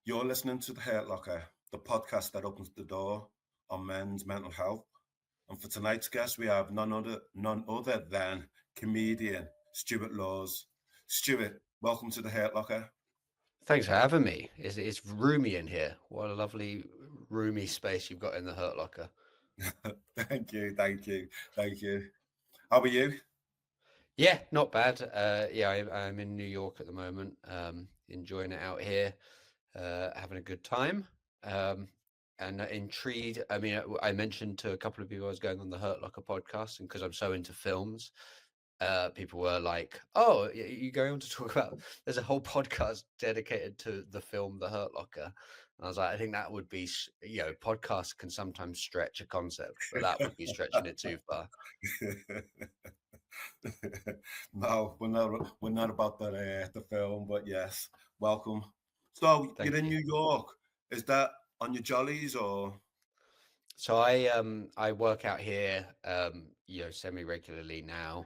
You're listening to The Hurt Locker, the podcast that opens the door on men's mental health. And for tonight's guest, we have none other than comedian Stuart Laws. Stuart, welcome to The Hurt Locker. Thanks for having me. It's roomy in here. What a lovely roomy space you've got in the Hurt Locker. Thank you. How are you? Yeah, not bad. I'm in New York at the moment, enjoying it out here, having a good time, and intrigued. I mean, I mentioned to a couple of people I was going on the Hurt Locker podcast, and because I'm so into films, people were like, "Oh, you going on to talk about?" There's a whole podcast dedicated to the film The Hurt Locker. And I was like, I think that would be, podcasts can sometimes stretch a concept, but that would be stretching it too far. No, we're not about the film, but yes, welcome. So you're Thank in you. New York. Is that on your jollies or? So I work out here, semi regularly now,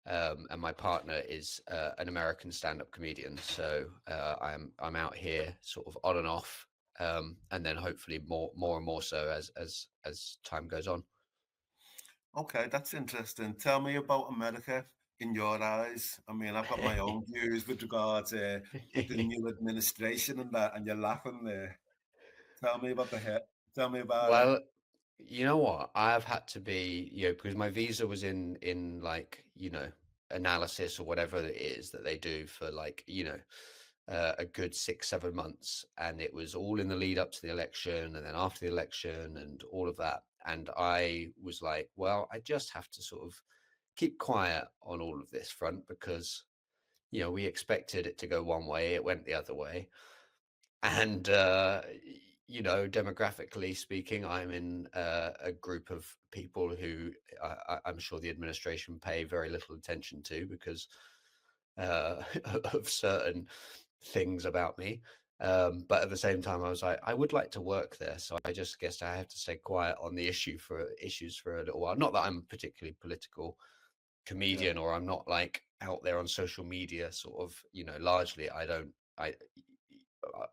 and my partner is an American stand-up comedian. So I'm out here sort of on and off, and then hopefully more and more so as time goes on. Okay, that's interesting. Tell me about America in your eyes. I mean, I've got my own views with regards with the new administration and that, and you're laughing there. Tell me about the hit. Tell me about it. Well, you know what? I've had to be, because my visa was in like, analysis or whatever it is that they do for like, a good 6, 7 months. And it was all in the lead up to the election and then after the election and all of that. And I was like, well, I just have to sort of keep quiet on all of this front because, we expected it to go one way, it went the other way. And demographically speaking, I'm in a group of people who I'm sure the administration pay very little attention to because uh, of certain things about me. But at the same time, I was like, I would like to work there, so I just guess I have to stay quiet on the issues for a little while. Not that I'm a particularly political Yeah. comedian, or I'm not like out there on social media, sort of. Largely, I don't. I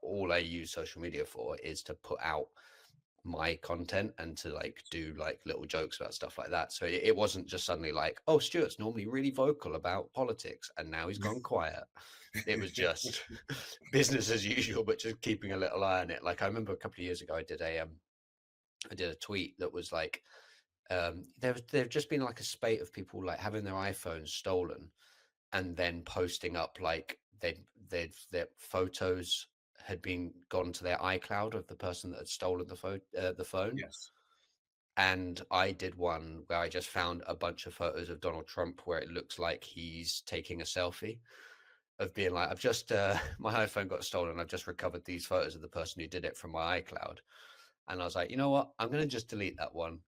all I use social media for is to put out my content and to like do like little jokes about stuff like that. So it wasn't just suddenly like, oh, Stuart's normally really vocal about politics and now he's gone quiet. It was just business as usual, but just keeping a little eye on it. Like I remember a couple of years ago, I did a tweet that was like, there've just been like a spate of people like having their iPhones stolen and then posting up like their photos had been gone to their iCloud of the person that had stolen the phone. Yes. And I did one where I just found a bunch of photos of Donald Trump where it looks like he's taking a selfie of being like, I've just my iPhone got stolen. I've just recovered these photos of the person who did it from my iCloud. And I was like, you know what? I'm going to just delete that one.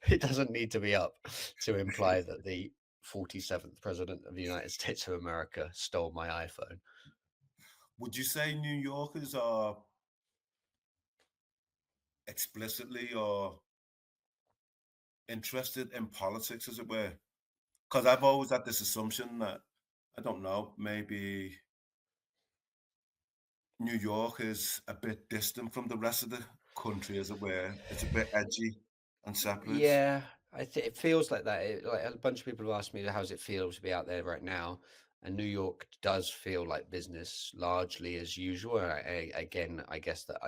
It doesn't need to be up to imply that the 47th president of the United States of America stole my iPhone. Would you say New Yorkers are explicitly or interested in politics, as it were? Because I've always had this assumption that, I don't know, maybe New York is a bit distant from the rest of the country, as it were. It's a bit edgy and separate. Yeah, it feels like that. Like a bunch of people have asked me, how's it feel to be out there right now? And New York does feel like business largely as usual. And again, I guess that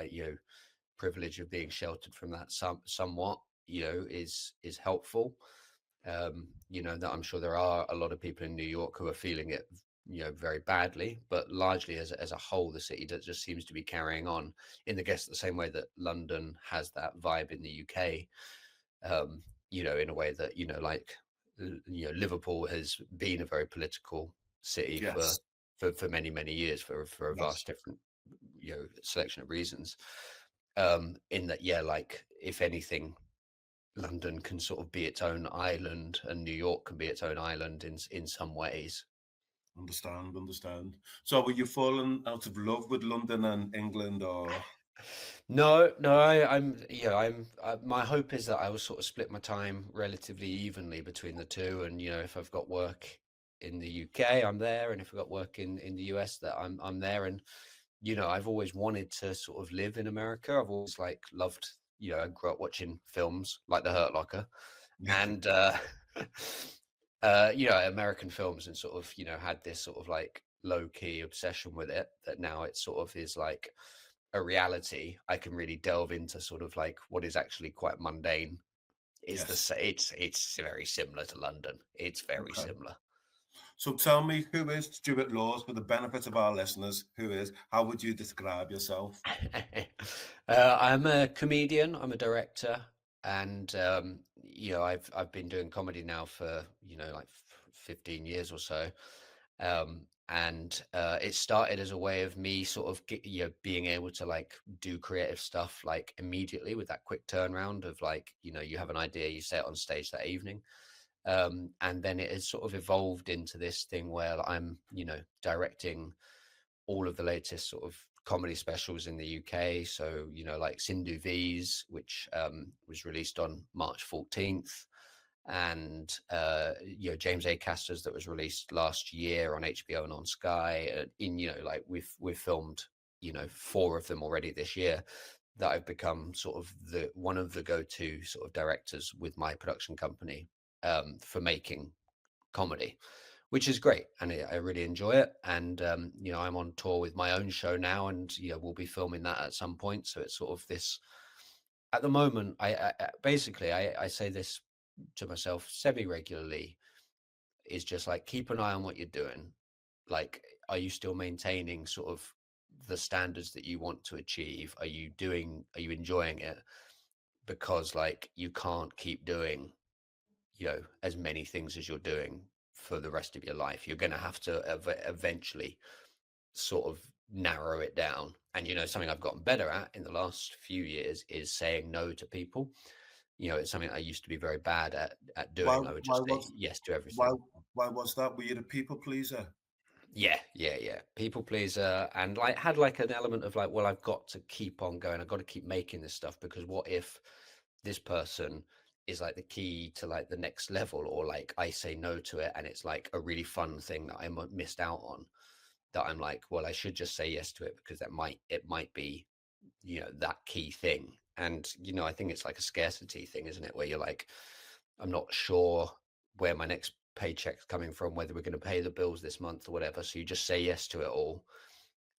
privilege of being sheltered from that somewhat, is helpful. That I'm sure there are a lot of people in New York who are feeling it, very badly, but largely as a whole, the city just seems to be carrying on in the same way that London has that vibe in the UK. In a way that, like, Liverpool has been a very political city Yes, for many, many years for a yes. vast different, selection of reasons. In that, yeah, like if anything, London can sort of be its own island and New York can be its own island in some ways. Understand. So were you falling out of love with London and England, or? No, no, my hope is that I will sort of split my time relatively evenly between the two. And, if I've got work in the UK, I'm there. And if I've got work in the US, that I'm there. And, I've always wanted to sort of live in America. I've always like loved, I grew up watching films like The Hurt Locker, Yeah. and American films, and sort of, had this sort of like low key obsession with it, that now it sort of is like a reality. I can really delve into sort of like what is actually quite mundane. Yes. It's very similar to London. It's very Okay. similar. So tell me, who is Stuart Laws? For the benefit of our listeners, who is? How would you describe yourself? I'm a comedian. I'm a director, and I've been doing comedy now for like 15 years or so. And it started as a way of me sort of being able to like do creative stuff like immediately, with that quick turnaround of like, you have an idea, you say it on stage that evening. And then it has sort of evolved into this thing where I'm directing all of the latest sort of comedy specials in the UK. So, like Sindhu V's, which was released on March 14th, and James A. Caster's, that was released last year on HBO and on Sky. Like we've filmed 4 of them already this year, that I've become sort of the one of the go-to sort of directors with my production company, for making comedy, which is great, and I really enjoy it. And I'm on tour with my own show now, and we'll be filming that at some point. So it's sort of this, at the moment, I say this to myself semi regularly, is just like, keep an eye on what you're doing. Like, are you still maintaining sort of the standards that you want to achieve? Are you enjoying it? Because like, you can't keep doing as many things as you're doing for the rest of your life. You're going to have to eventually sort of narrow it down. And something I've gotten better at in the last few years is saying no to people. It's something I used to be very bad at Why? doing. I would Why just say was? yes to Why? everything. Why was that? Were you a people pleaser? Yeah. People pleaser, and like had like an element of like, well, I've got to keep on going. I've got to keep making this stuff, because what if this person is like the key to like the next level, or like I say no to it and it's like a really fun thing that I missed out on, that I'm like, well, I should just say yes to it, because it might be that key thing. And I think it's like a scarcity thing, isn't it, where you're like, I'm not sure where my next paycheck's coming from, whether we're going to pay the bills this month or whatever, so you just say yes to it all.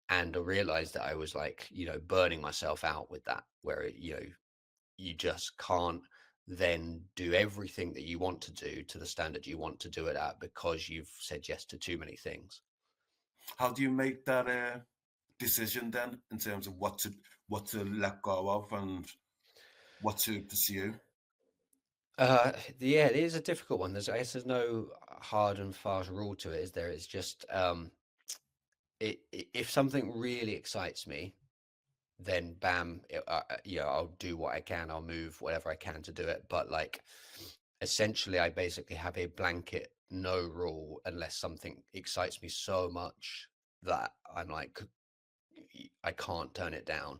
And I realized that I was like, burning myself out with that, where you just can't then do everything that you want to do to the standard you want to do it at, because you've said yes to too many things. How do you make that decision then, in terms of what to let go of and what to pursue? Yeah, it is a difficult one. I guess there's no hard and fast rule to it, is there? It's just, if something really excites me, then bam, I'll do what I can. I'll move whatever I can to do it. But like, essentially, I basically have a blanket no rule unless something excites me so much that I'm like, I can't turn it down.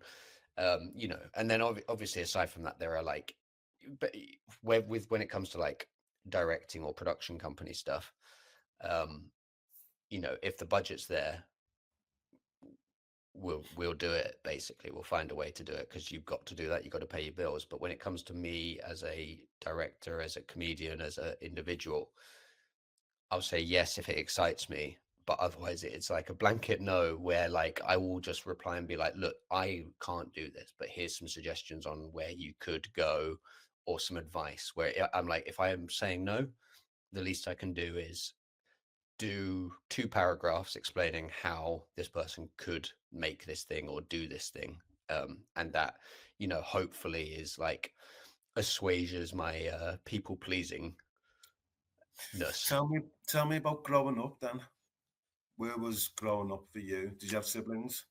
And then obviously, aside from that, there are like, but when it comes to like directing or production company stuff, um, if the budget's there, we'll do it. Basically, we'll find a way to do it, because you've got to do that. You've got to pay your bills. But when it comes to me as a director, as a comedian, as an individual, I'll say yes if it excites me, but otherwise it's like a blanket no, where like I will just reply and be like, look, I can't do this, but here's some suggestions on where you could go, or some advice. Where I'm like, if I am saying no, the least I can do is do 2 paragraphs explaining how this person could make this thing or do this thing. And that, hopefully is like assuages my people pleasingness. Tell me about growing up then. Where was growing up for you? Did you have siblings?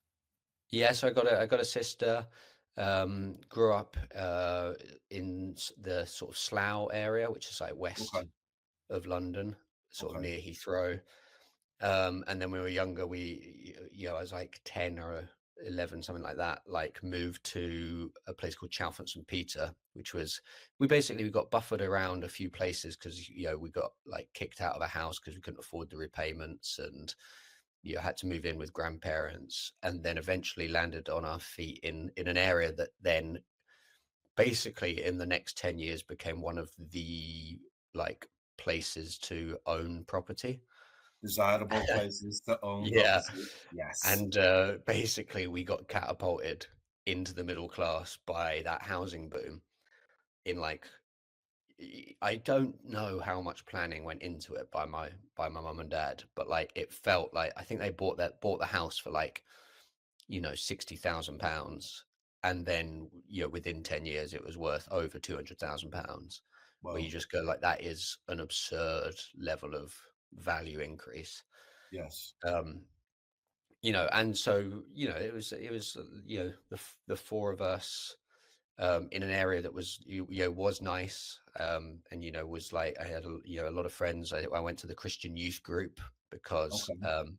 Yeah, so I got a sister. Grew up in the sort of Slough area, which is like west Okay, of London, sort of okay. near Heathrow. And then when we were younger, I was like 10 or 11, something like that, like moved to a place called Chalfont St Peter, which was, we got buffered around a few places, because we got like kicked out of a house because we couldn't afford the repayments, and had to move in with grandparents, and then eventually landed on our feet in an area that then basically in the next 10 years became one of the like places to own property. Desirable places to own Yeah. property. Yes. And basically we got catapulted into the middle class by that housing boom in like I don't know how much planning went into it by my mum and dad, but like it felt like I think they bought the house for like, £60,000, and then within 10 years it was worth over £200,000, where you Well, just go like that is an absurd level of value increase. yes. Um, and so it was the four of us in an area that was was nice, and was like I had a lot of friends. I went to the Christian youth group because Okay.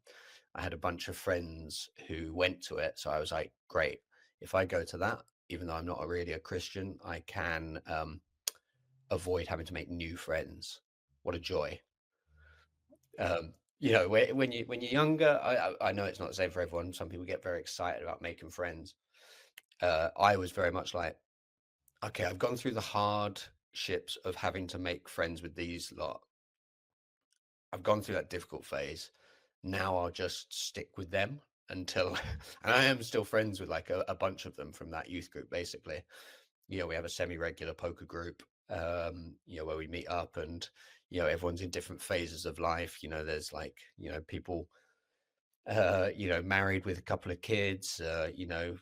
I had a bunch of friends who went to it, so I was like, great, if I go to that, even though I'm not really a Christian, I can avoid having to make new friends. What a joy. When you're younger, I know it's not the same for everyone. Some people get very excited about making friends. I was very much like, okay, I've gone through the hardships of having to make friends with these lot. I've gone through that difficult phase. Now I'll just stick with them until, and I am still friends with like a bunch of them from that youth group, basically. We have a semi-regular poker group, where we meet up, and, everyone's in different phases of life. There's like, people, married with a couple of kids, some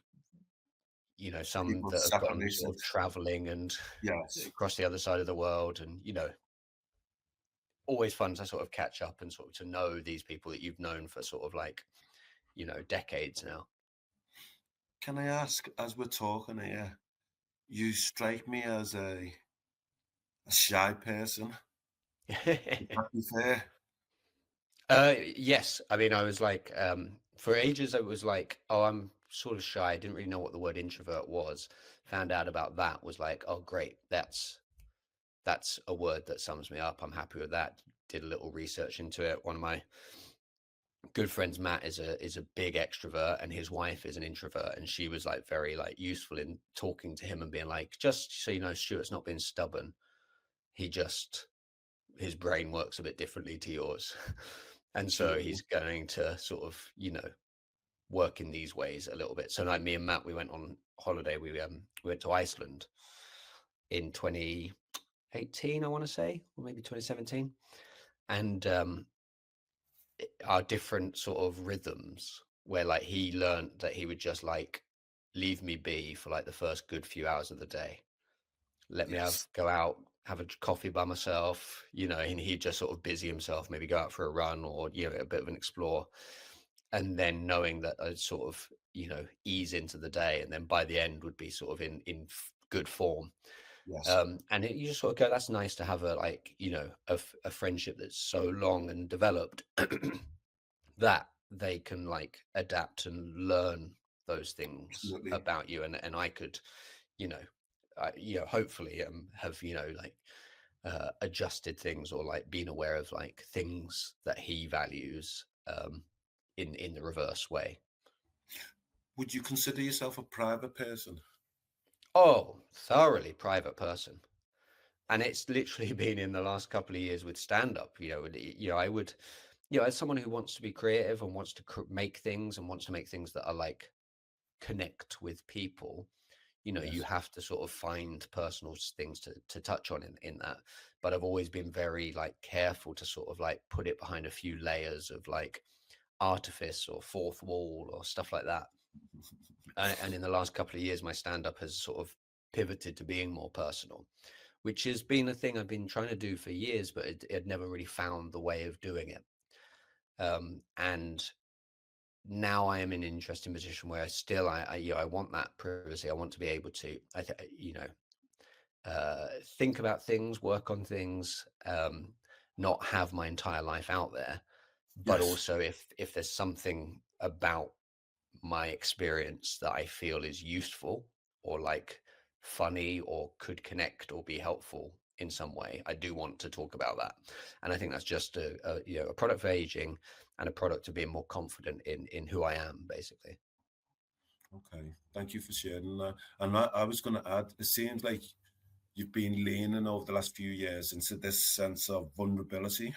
People that have gone sort separated. of traveling and Yes. across the other side of the world, and always fun to sort of catch up and sort of to know these people that you've known for sort of like decades now. Can I ask, as we're talking here, you strike me as a shy person. Would that be fair? Yes, I mean, I was like, for ages I was like, oh, I'm sort of shy. I didn't really know what the word introvert was. Found out about that, was like, oh great, that's a word that sums me up. I'm happy with that. Did a little research into it. One of my good friends, Matt, is a big extrovert, and his wife is an introvert, and she was like very like useful in talking to him and being like, just so you know, Stuart's not being stubborn. He just his brain works a bit differently to yours. And so True. he's going to sort of, work in these ways a little bit. So like me and Matt, we went on holiday. We went to Iceland in 2018, I want to say, or maybe 2017. And our different sort of rhythms, where like he learned that he would just like leave me be for like the first good few hours of the day, let me Yes. go out, have a coffee by myself, and he'd just sort of busy himself, maybe go out for a run, or a bit of an explore, and then knowing that I'd sort of ease into the day, and then by the end would be sort of in good form. Yes. And you just sort of go, that's nice to have a like a friendship that's so long and developed that they can like adapt and learn those things Absolutely. about you, and I could you know hopefully have like adjusted things, or like been aware of like things that he values, in the reverse way. Would you consider yourself a private person? Oh, thoroughly private person. And it's literally been in the last couple of years with stand up. I would, as someone who wants to be creative and wants to make things, and wants to make things that are like connect with people, you Yes. have to sort of find personal things to touch on in that. But I've always been very like careful to sort of like put it behind a few layers of like artifice or fourth wall or stuff like that. And in the last couple of years, my stand up has sort of pivoted to being more personal, which has been a thing I've been trying to do for years, but it never really found the way of doing it. And now I am in an interesting position where still I want that privacy. I want to be able to, think about things, work on things, not have my entire life out there. But Yes. also, if there's something about my experience that I feel is useful, or like funny, or could connect or be helpful, in some way. I do want to talk about that, and I think that's just a product of aging and a product of being more confident in who I am, basically. Okay, thank you for sharing that. And I was going to add, it seems like you've been leaning over the last few years into this sense of vulnerability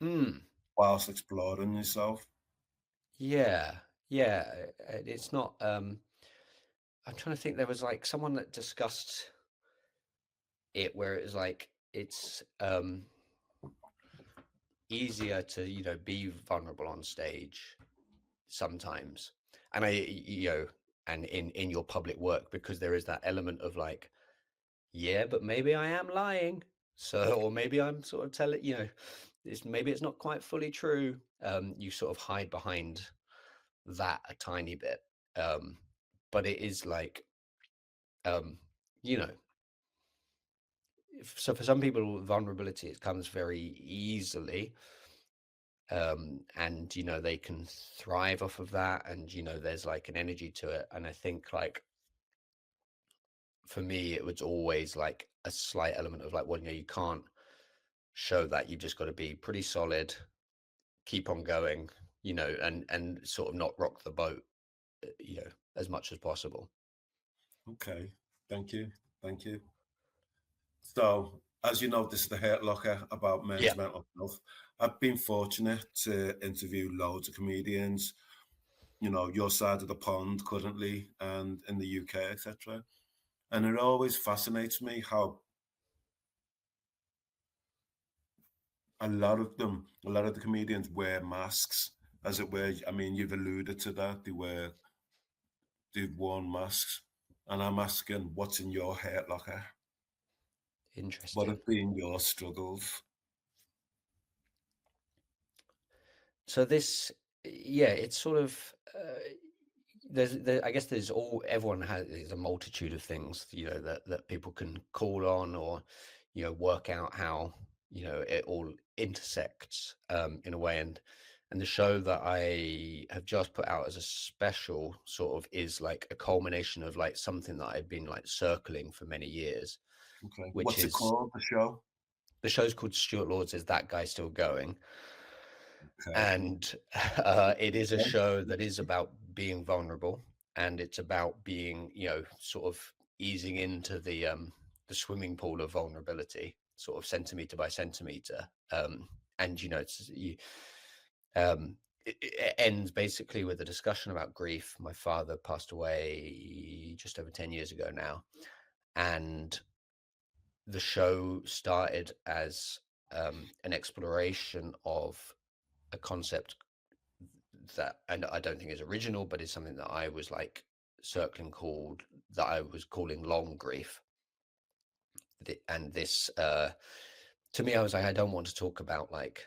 Mm, whilst exploring yourself. yeah, yeah. It's not. I'm trying to think. There was like someone that discussed it where it was like it's easier to be vulnerable on stage sometimes, and and in your public work, because there is that element of like, yeah, but maybe I am lying, so, or maybe I'm sort of telling, maybe it's not quite fully true. You sort of hide behind that a tiny bit, um but it is like, um you know so for some people, vulnerability, it comes very easily, and they can thrive off of that, and there's like an energy to it. And I think, like, for me, it was always like a slight element of like, well, you can't show that. You've just got to be pretty solid, keep on going, and sort of not rock the boat, as much as possible. Okay, thank you. Thank you. So, as you know, this is the Hurt Locker about Yeah. men's mental health. I've been fortunate to interview loads of comedians, your side of the pond currently and in the UK, etc. And it always fascinates me how a lot of the comedians wear masks, as it were. I mean, you've alluded to that. They've worn masks. And I'm asking, what's in your Hurt Locker? What Interesting. have been your struggles? So this, yeah, it's sort of, I guess everyone there's a multitude of things, that people can call on, or work out how it all intersects, in a way. And the show that I have just put out as a special sort of is like a culmination of like something that I've been like circling for many years, Okay. which What's it is, called, the show? the show's called Stuart Laws, Is That Guy Still Going? Okay. And it is a Okay. show that is about being vulnerable, and it's about being, sort of easing into the swimming pool of vulnerability, sort of centimeter by centimeter. And um, it ends basically with a discussion about grief. My father passed away just over 10 years ago now, and the show started as an exploration of a concept that, and I don't think is original, but is something that I was like circling, called, that I was calling long grief. And this, to me, I was like, I don't want to talk about like,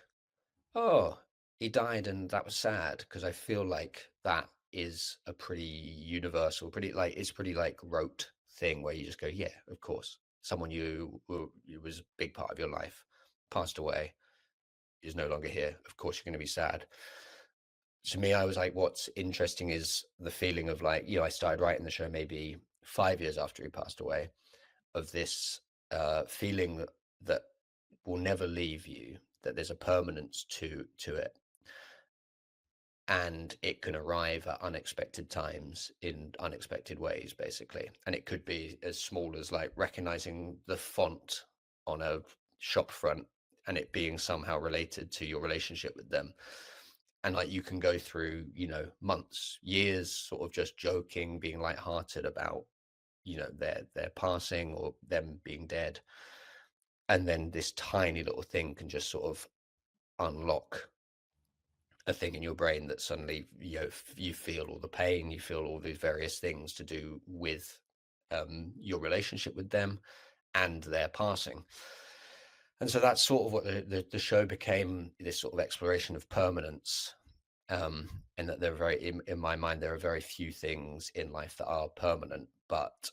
oh, he died and that was sad, because I feel like that is a pretty universal, pretty like, it's pretty like rote thing where you just go, yeah, of course, someone it was a big part of your life passed away, is no longer here. Of course, you're going to be sad. To me, I was like, what's interesting is the feeling of like, I started writing the show maybe 5 years after he passed away, of this feeling that will never leave you, that there's a permanence to it, and it can arrive at unexpected times in unexpected ways, basically. And it could be as small as like recognizing the font on a shop front and it being somehow related to your relationship with them. And like, you can go through, months, years, sort of just joking, being lighthearted about, their passing or them being dead. And then this tiny little thing can just sort of unlock a thing in your brain that suddenly, you feel all the pain, you feel all these various things to do with your relationship with them and their passing. And so that's sort of what the show became, this sort of exploration of permanence. And that there are in my mind, there are very few things in life that are permanent, but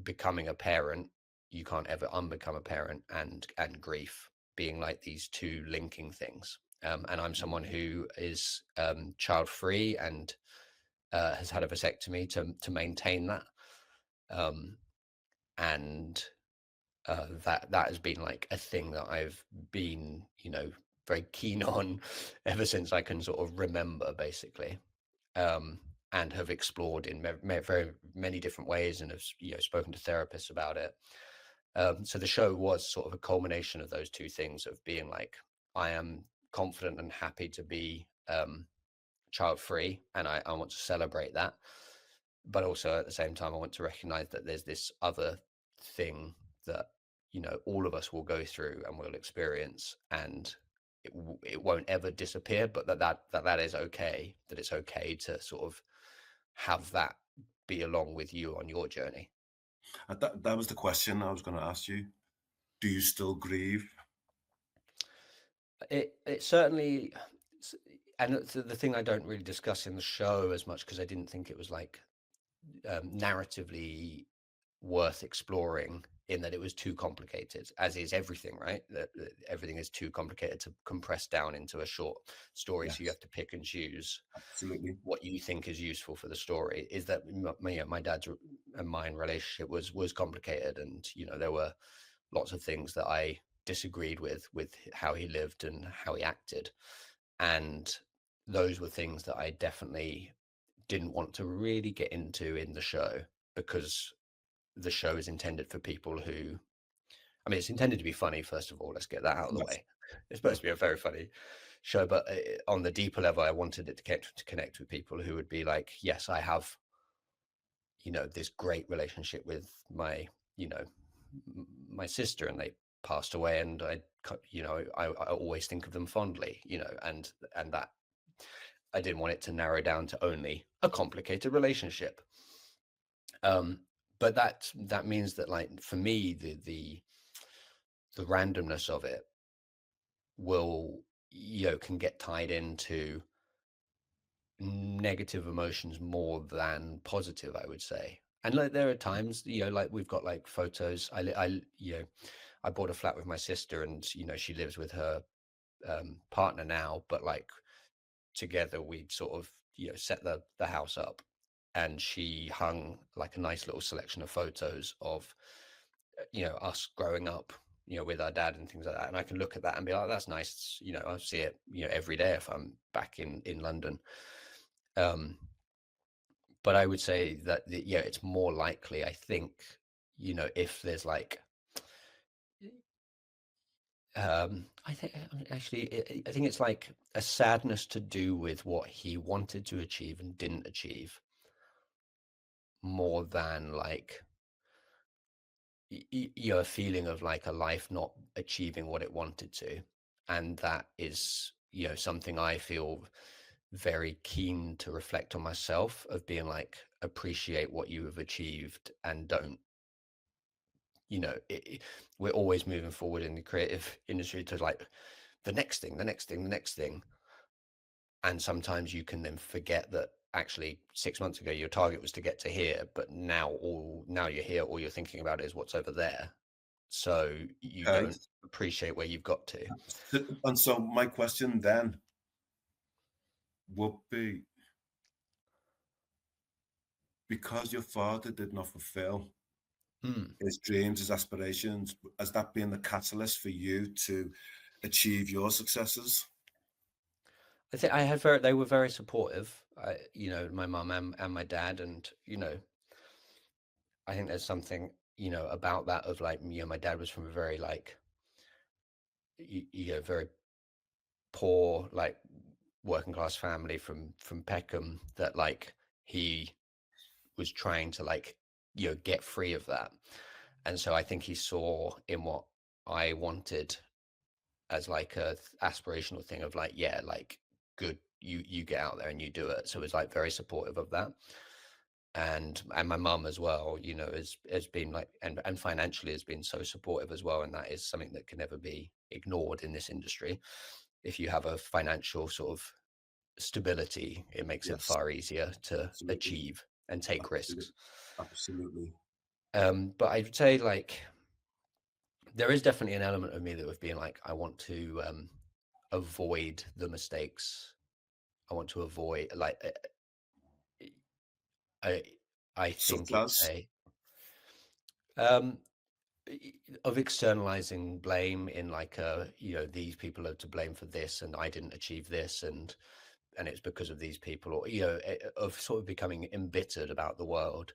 becoming a parent, you can't ever unbecome a parent, and grief being like these two linking things. And I'm someone who is child free, and has had a vasectomy to maintain that. And that has been like a thing that I've been, very keen on ever since I can sort of remember, basically, um, and have explored in very many different ways, and have spoken to therapists about it. So the show was sort of a culmination of those two things, of being like, I am confident and happy to be child free, and I want to celebrate that, but also at the same time I want to recognize that there's this other thing that all of us will go through and will experience, and it won't ever disappear, but that is okay, that it's okay to sort of have that be along with you on your journey. That was the question I was going to ask you. Do you still grieve? It certainly, and the thing I don't really discuss in the show as much, because I didn't think it was like narratively worth exploring, in that it was too complicated, as is everything, right? That everything is too complicated to compress down into a short story, so you Yes, have to pick and choose absolutely. what you think is useful for the story. Is that my dad's and mine relationship was complicated, and there were lots of things that I disagreed with how he lived and how he acted, and those were things that I definitely didn't want to really get into in the show, because the show is intended for people who, I mean, it's intended to be funny, first of all. Let's get that out of the Yes, way. It's yeah. supposed to be a very funny show, but on the deeper level, I wanted it to connect with people who would be like, yes, I have, this great relationship with my, you know, my sister, and they passed away, and I always think of them fondly, and that I didn't want it to narrow down to only a complicated relationship. Um, but that means that, like, for me, the randomness of it will, can get tied into negative emotions more than positive, I would say. And like, there are times, like, we've got like photos. I bought a flat with my sister, and she lives with her partner now, but like, together we'd sort of set the house up, and she hung like a nice little selection of photos of us growing up, with our dad and things like that. And I can look at that and be like, that's nice. I see it, every day if I'm back in London. Um, but I would say that it's more likely, I think, if there's like, I think, actually, I think it's like a sadness to do with what he wanted to achieve and didn't achieve, more than like, a feeling of like a life not achieving what it wanted to. And that is, something I feel very keen to reflect on myself, of being like, appreciate what you have achieved, and don't, we're always moving forward in the creative industry to like the next thing, the next thing, the next thing. And sometimes you can then forget that actually 6 months ago your target was to get to here, but now you're here, all you're thinking about is what's over there. So you Okay. don't appreciate where you've got to. And so my question then would be, because your father did not fulfill Hmm. his dreams, his aspirations, has that been the catalyst for you to achieve your successes? I think they were very supportive. My mum and my dad, and I think there's something about that, of like, my dad was from a very like very poor, like, working class family from Peckham, that like he was trying to like get free of that. And so I think he saw in what I wanted as like a aspirational thing of like, yeah, like, good, you get out there and you do it. So it's like very supportive of that. And my mum as well, has been like, and financially has been so supportive as well. And that is something that can never be ignored in this industry. If you have a financial sort of stability, it makes it Yes, far easier to absolutely. achieve and take Absolutely. risks. Absolutely. But I'd say, like, there is definitely an element of me that, with being like, I want to avoid the mistakes. I want to avoid, like, I I think Such it's as, a um of externalizing blame in like these people are to blame for this and I didn't achieve this and it's because of these people, or of sort of becoming embittered about the world.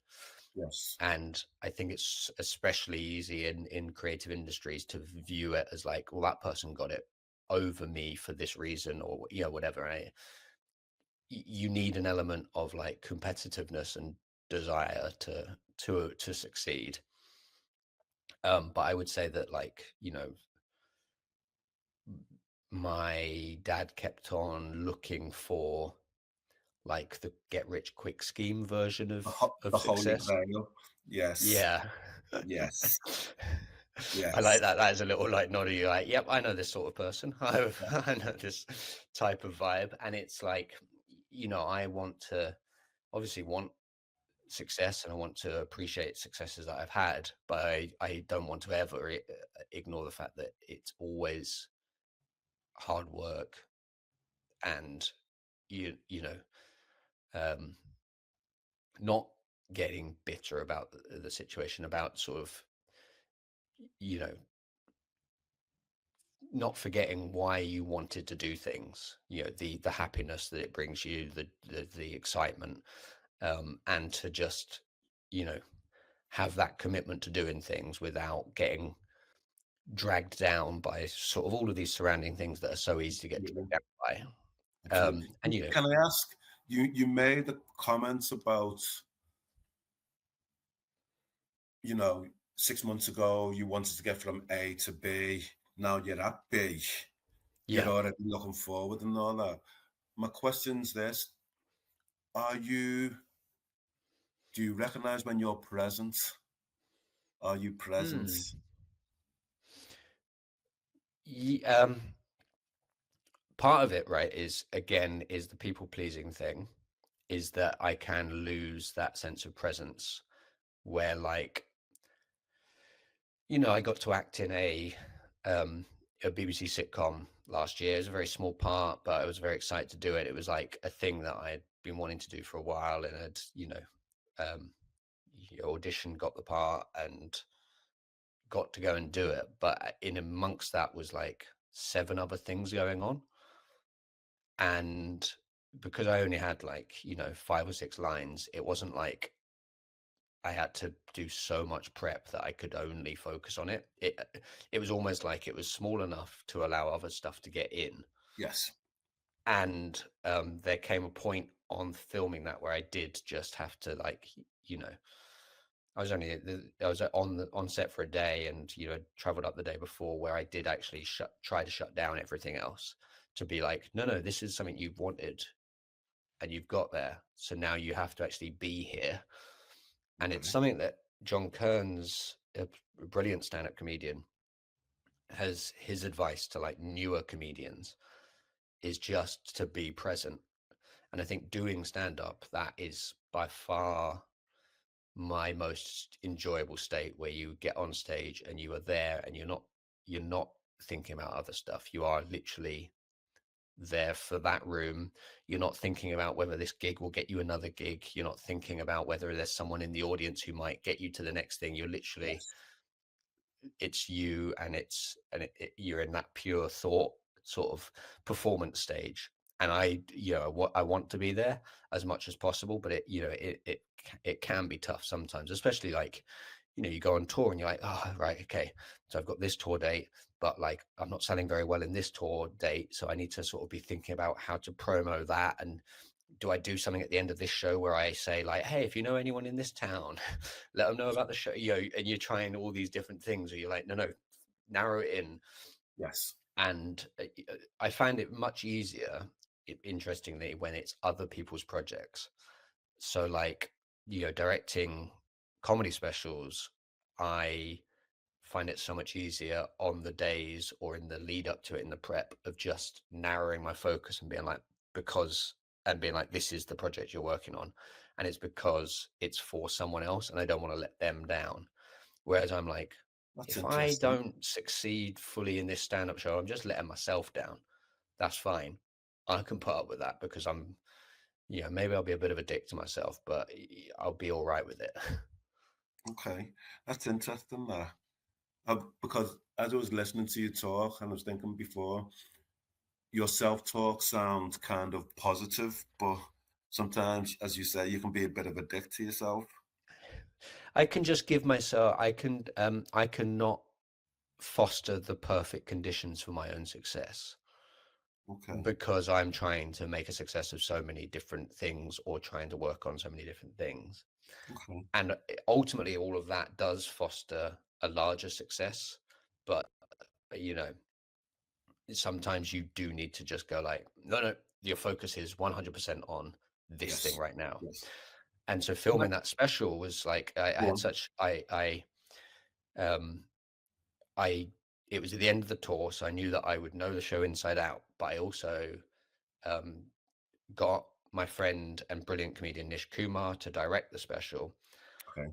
Yes. And I think it's especially easy in creative industries to view it as like, well, that person got it over me for this reason, or whatever, right? You need an element of like competitiveness and desire to succeed. But I would say that, like, my dad kept on looking for like the get rich quick scheme version of The Holy success. Grail. Yes. Yeah. Yes. I like Yes. that. That is a little like nod of you like, yep, I know this sort of person. I know this type of vibe. And it's like, I want to obviously want success and I want to appreciate successes that I've had, but I don't want to ever ignore the fact that it's always hard work and you know um not getting bitter about the situation, about sort of you know not forgetting why you wanted to do things, the happiness that it brings you, the excitement, and to just you know have that commitment to doing things without getting dragged down by sort of all of these surrounding things that are so easy to get Absolutely. dragged down by. Absolutely. And Can I ask, you made the comments about, you know, 6 months ago, you wanted to get from A to B. Now you're at B. You're yeah. already looking forward and all that. My question's this: Are you? Do you recognize when you're present? Are you present? Hmm. Um, part of it, right, is the people pleasing thing, is that I can lose that sense of presence where, like, I got to act in a BBC sitcom last year. It was a very small part, but I was very excited to do it. It was like a thing that I'd been wanting to do for a while, and had, um, auditioned, got the part, and got to go and do it. But in amongst that was like 7 other things going on. And because I only had like, 5 or 6 lines, it wasn't like I had to do so much prep that I could only focus on it. It was almost like it was small enough to allow other stuff to get in. Yes. And there came a point on filming that where I did just have to, like, you know, I was on set for a day, and traveled up the day before, where I did actually try to shut down everything else to be like, no, this is something you've wanted and you've got there, so now you have to actually be here. And it's Okay. something that John Kearns, a brilliant stand-up comedian, has his advice to like newer comedians is just to be present. And I think doing stand-up, that is by far my most enjoyable state, where you get on stage and you are there and you're not thinking about other stuff. You are literally there for that room. You're not thinking about whether this gig will get you another gig. You're not thinking about whether there's someone in the audience who might get you to the next thing. You're literally, Yes. it's you, and you're in that pure thought sort of performance stage. And I want to be there as much as possible, but it can be tough sometimes, especially like, you go on tour and you're like, oh, right, okay, so I've got this tour date, but like I'm not selling very well in this tour date, so I need to sort of be thinking about how to promo that. And do I do something at the end of this show where I say like, hey, if you know anyone in this town, let them know about the show, and you're trying all these different things, or you're like, no, narrow it in. Yes. And I find it much easier, interestingly, when it's other people's projects. So like, directing comedy specials, I find it so much easier on the days or in the lead up to it, in the prep, of just narrowing my focus and being like, this is the project you're working on, and it's because it's for someone else and I don't want to let them down. Whereas I'm like, That's if I interesting. don't succeed fully in this stand-up show, I'm just letting myself down. That's fine. I can put up with that, because maybe I'll be a bit of a dick to myself, but I'll be all right with it. Okay. That's interesting, that. Because as I was listening to you talk, and I was thinking before, your self-talk sounds kind of positive, but sometimes, as you say, you can be a bit of a dick to yourself. I can just give myself, I cannot foster the perfect conditions for my own success Okay, because I'm trying to make a success of so many different things or trying to work on so many different things. okay, And ultimately, all of that does foster a larger success. But, you know, sometimes you do need to just go like, no, no, your focus is 100% on this thing yes, right now. yes. And so Right. filming that special was like, I Go had on. such, um, I, it was at the end of the tour, so I knew that I would know the show inside out, but I also um, got my friend and brilliant comedian Nish Kumar to direct the special, Okay,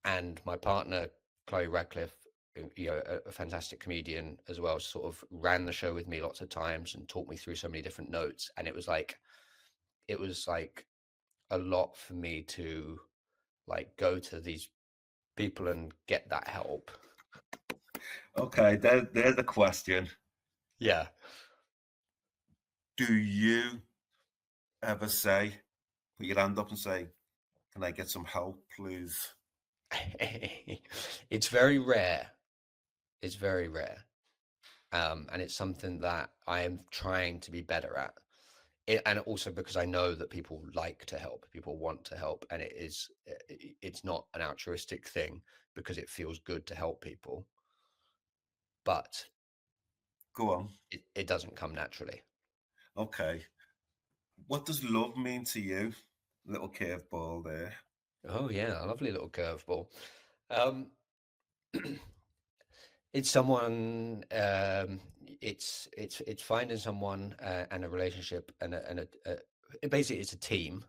and my partner Chloe Radcliffe, you know, a fantastic comedian as well, sort of ran the show with me lots of times and taught me through so many different notes. And it was like a lot for me to like go to these people and get that help. okay. There's a question. Yeah. Do you ever say, put your hand up and say, "Can I get some help, please?" It's very rare. It's very rare. And it's something that I am trying to be better at. And also because I know that people like to help, people want to help, and it's not an altruistic thing because it feels good to help people, but Go on. it doesn't come naturally. Okay. What does love mean to you? Little curveball there. Oh yeah, a lovely little curveball. Um, it's someone. It's finding someone and a relationship basically it's a team.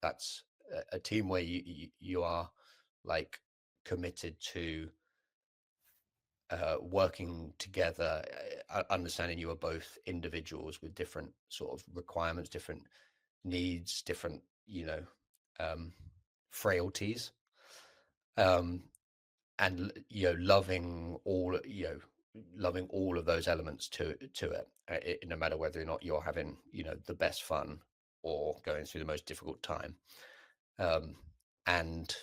That's a team where you are like committed to working together, understanding you are both individuals with different sort of requirements, different needs, different, um, frailties, um, and loving all of those elements to it, no matter whether or not you're having the best fun or going through the most difficult time, um, and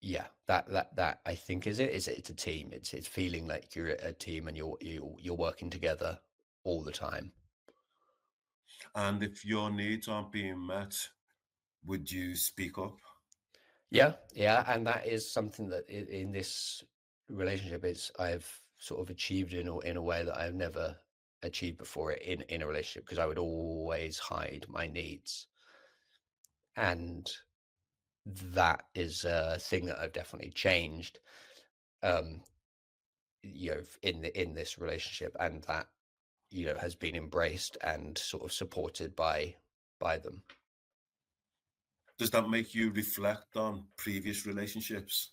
yeah, that I think it's a team. It's feeling like you're a team and you're working together all the time. And if your needs aren't being met, would you speak up? Yeah, yeah, and that is something that in this relationship is I've sort of achieved in a way that I've never achieved before in a relationship because I would always hide my needs, and that is a thing that I've definitely changed. Um, in this relationship, and that has been embraced and sort of supported by them. Does that make you reflect on previous relationships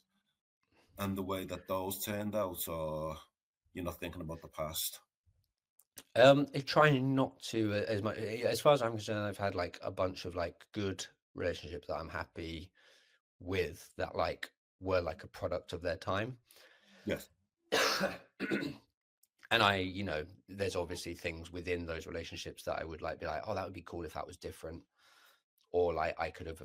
and the way that those turned out, or you're not thinking about the past? Trying not to as much as far as I'm concerned. I've had like a bunch of like good relationships that I'm happy with that like were like a product of their time. Yes. And there's obviously things within those relationships that I would like be like, oh, that would be cool if that was different, or like I could have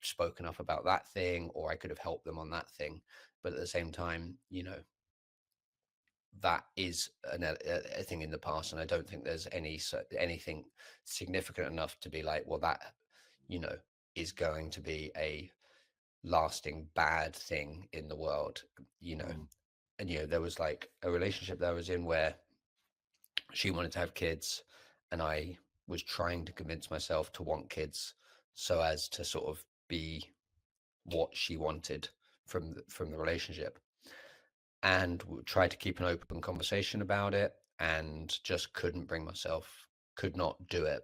spoken up about that thing, or I could have helped them on that thing. But at the same time, that is a thing in the past, and I don't think there's anything significant enough to be like, well, that you know is going to be a lasting bad thing in the world. you know Mm. and there was like a relationship that I was in where she wanted to have kids, and I was trying to convince myself to want kids so as to sort of be what she wanted from the relationship, and tried to keep an open conversation about it, and just couldn't bring myself, could not do it.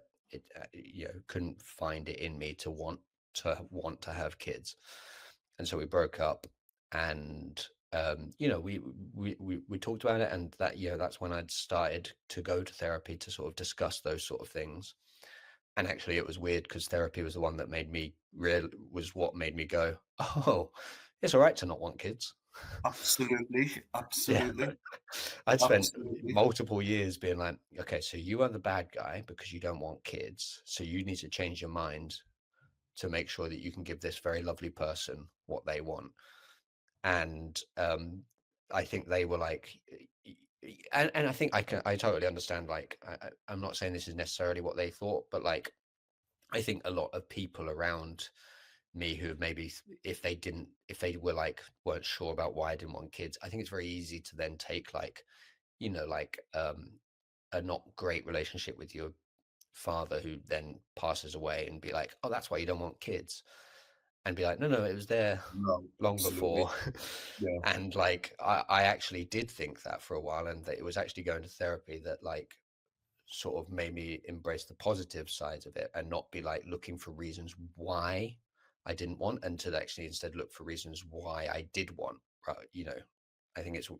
Couldn't find it in me to want to have kids, and so we broke up. And we talked about it, and that's when I'd started to go to therapy to sort of discuss those sort of things. And actually, it was weird because therapy was the one that made me real was what made me go, oh, it's all right to not want kids. Absolutely, Yeah. absolutely, I'd spent absolutely. multiple years being like, okay, so you are the bad guy because you don't want kids. So you need to change your mind to make sure that you can give this very lovely person what they want. And I think they were like, and I think I totally understand. Like, I'm not saying this is necessarily what they thought, but like, I think a lot of people around me who maybe if they were like weren't sure about why I didn't want kids, I think it's very easy to then take like, like a not great relationship with your father who then passes away and be like, oh, that's why you don't want kids, and be like, no, no, it was there No, long absolutely. before. Yeah, And like I actually did think that for a while, and that it was actually going to therapy that like sort of made me embrace the positive sides of it and not be like looking for reasons why I didn't want, and to actually instead look for reasons why I did want. Right, I think it's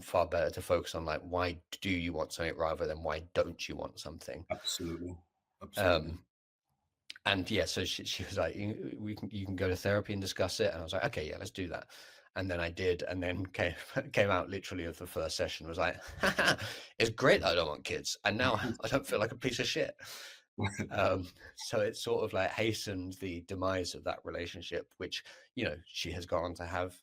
far better to focus on like, why do you want something rather than why don't you want something. absolutely, absolutely. um and yeah, so she was like, you can go to therapy and discuss it, and I was like, okay, yeah, let's do that. And then I did, and then came out literally of the first session was like, it's great that I don't want kids, and now I don't feel like a piece of shit. So it sort of like hastened the demise of that relationship, which, she has gone on to have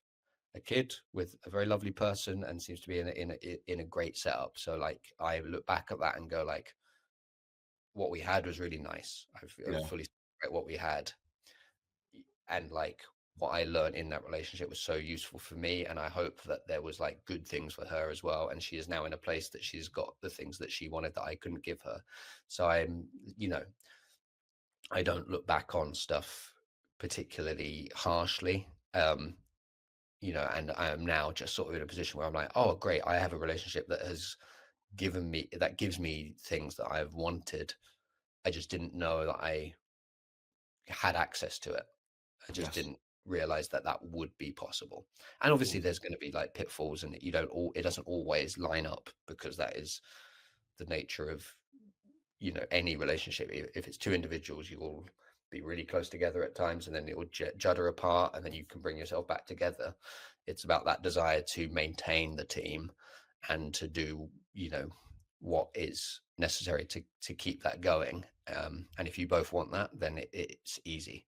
a kid with a very lovely person and seems to be in a great setup. So like I look back at that and go like, what we had was really nice. I Yeah, fully celebrate what we had, and like what I learned in that relationship was so useful for me, and I hope that there was like good things for her as well, and she is now in a place that she's got the things that she wanted that I couldn't give her. So you know I don't look back on stuff particularly harshly. And I am now just sort of in a position where I'm like, oh great, I have a relationship that gives me things that I've wanted. I just didn't know that I had access to it. I just yes, didn't realize that that would be possible. And obviously yes, there's going to be like pitfalls, and it doesn't always line up, because that is the nature of, any relationship. If it's two individuals, you will be really close together at times, and then it will judder apart, and then you can bring yourself back together. It's about that desire to maintain the team and to do, what is necessary to keep that going. And if you both want that, then it's easy.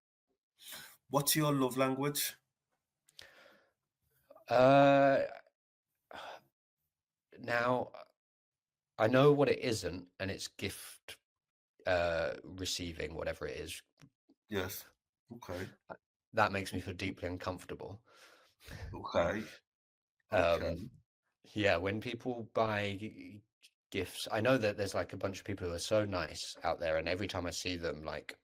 what's your love language? Uh, Now I know what it isn't, and it's gift receiving, whatever it is. Yes. Okay. That makes me feel deeply uncomfortable. Okay. Okay. Um, yeah, when people buy gifts, I know that there's like a bunch of people who are so nice out there, and every time I see them, like,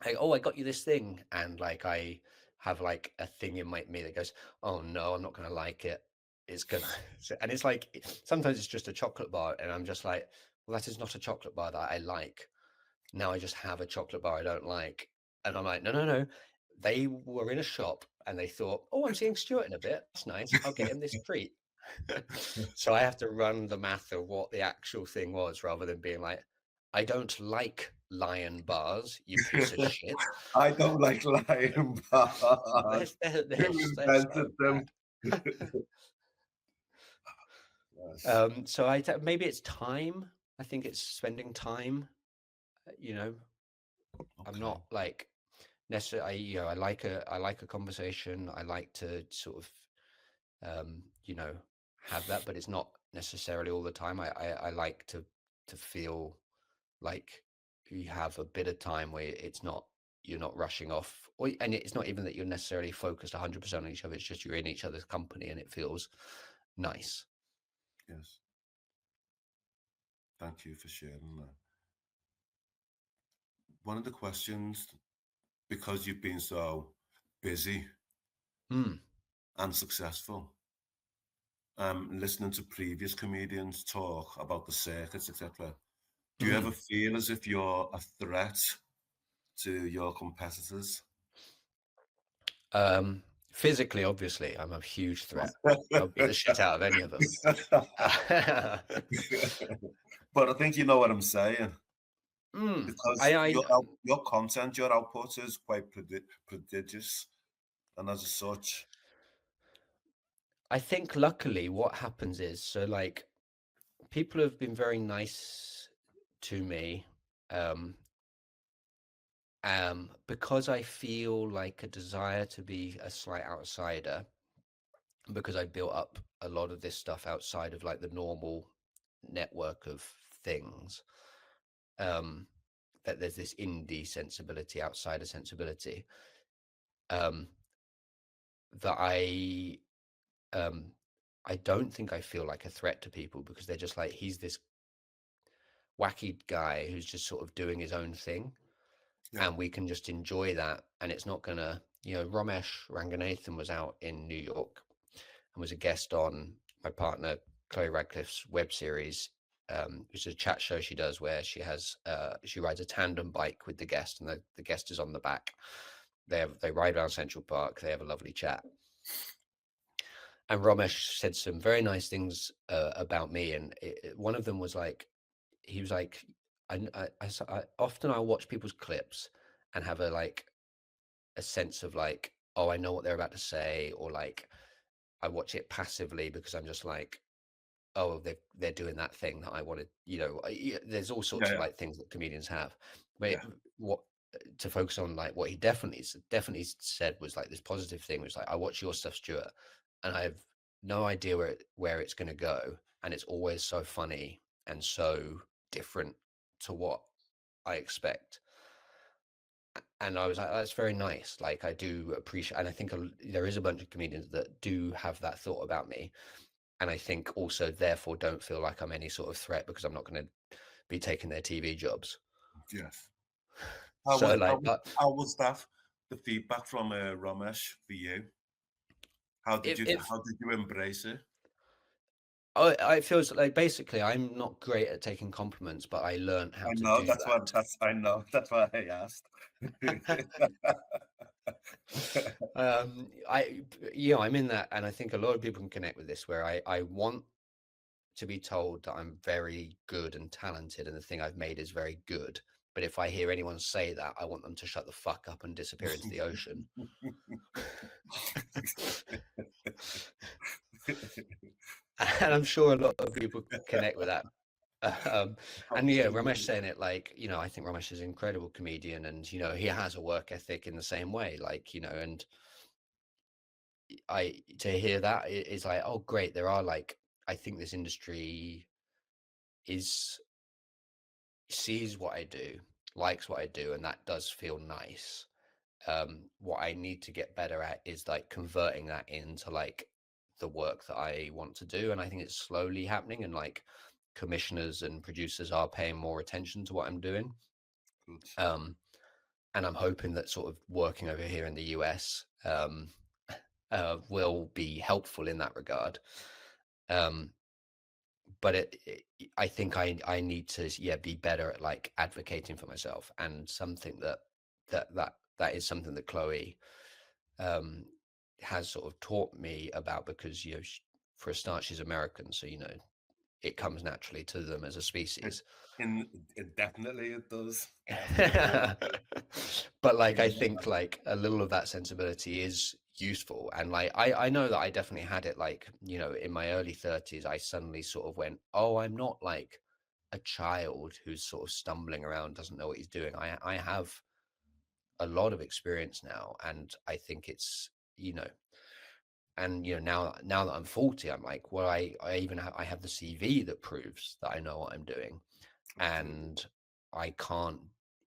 hey, oh, I got you this thing, and like I have like a thing in me that goes, oh no, I'm not gonna like it. It's gonna, and it's like sometimes it's just a chocolate bar, and I'm just like, well, that is not a chocolate bar that I like. Now I just have a chocolate bar I don't like. And I'm like, no, no, no. They were in a shop and they thought, oh, I'm seeing Stuart in a bit. That's nice. I'll get him this treat. So I have to run the math of what the actual thing was, rather than being like, I don't like lion bars, you piece of shit. I don't like lion bars. They're Who so invented them? bad. Yes. So maybe it's time. I think it's spending time. You know, I'm Okay. not like necessarily. I like a conversation. I like to sort of have that, but it's not necessarily all the time. I like to feel like you have a bit of time where you're not rushing off, and it's not even that you're necessarily focused 100% on each other. It's just you're in each other's company, and it feels nice. Yes. Thank you for sharing that. One of the questions, because you've been so busy Hmm. and successful, listening to previous comedians talk about the circuits, etc. Do you Hmm. ever feel as if you're a threat to your competitors? Physically, obviously, I'm a huge threat. I'll beat the shit out of any of them. But I think you know what I'm saying, Hmm. because I your content, your output is quite prodigious. And as such, I think luckily what happens is, so like people have been very nice to me, um, because I feel like a desire to be a slight outsider, because I built up a lot of this stuff outside of like the normal network of things. Um, that there's this indie sensibility, outsider sensibility, um, that um, I don't think I feel like a threat to people because they're just like, he's this wacky guy who's just sort of doing his own thing, yeah, and we can just enjoy that. And it's not gonna, Ramesh Ranganathan was out in New York and was a guest on my partner Chloe Radcliffe's web series, which is a chat show she does where she rides a tandem bike with the guest, and the guest is on the back. They ride around Central Park. They have a lovely chat. And Ramesh said some very nice things about me, and one of them was like, he was like, I often I watch people's clips and have a sense of like, oh, I know what they're about to say, or like I watch it passively because I'm just like, oh, they're doing that thing that I wanted. There's all sorts yeah, of yeah, like things that comedians have. But yeah. what to focus on, like what he definitely said was like this positive thing, was like, I watch your stuff, Stuart, and I have no idea where it's going to go, and it's always so funny and so different to what I expect. And I was like, that's very nice. Like, I do appreciate, and I think there is a bunch of comedians that do have that thought about me. And I think also, therefore, don't feel like I'm any sort of threat because I'm not going to be taking their TV jobs. Yes. How So, was how like, was how was that? The feedback from Ramesh for you? if How did you embrace it? I feels like basically I'm not great at taking compliments, but I learned how I to know do that's what that. that's I know that's why I asked. I'm in that, and I think a lot of people can connect with this, where I want to be told that I'm very good and talented and the thing I've made is very good. But if I hear anyone say that, I want them to shut the fuck up and disappear into the ocean. And I'm sure a lot of people connect with that. And yeah, Ramesh Absolutely. saying it like, I think Ramesh is an incredible comedian, and he has a work ethic in the same way, like, and I to hear that is like, oh great, there are like, I think this industry is sees what I do, likes what I do, and that does feel nice. What I need to get better at is like converting that into like the work that I want to do, and I think it's slowly happening, and like commissioners and producers are paying more attention to what I'm doing. Good. um, and I'm hoping that sort of working over here in the US will be helpful in that regard. um, but I think I need to, yeah, be better at like advocating for myself, and something that is something that Chloe um, has sort of taught me about, because for a start, she's American, so it comes naturally to them as a It, species. definitely it does. Definitely it does. But like, I Yeah. think like a little of that sensibility is useful, and like I know that I definitely had it, like in my early 30s I suddenly sort of went, oh, I'm not like a child who's sort of stumbling around, doesn't know what he's doing. I have a lot of experience now, and I think it's and now that I'm 40, I'm like, well, I even I have the CV that proves that I know what I'm doing. Absolutely. And I can't,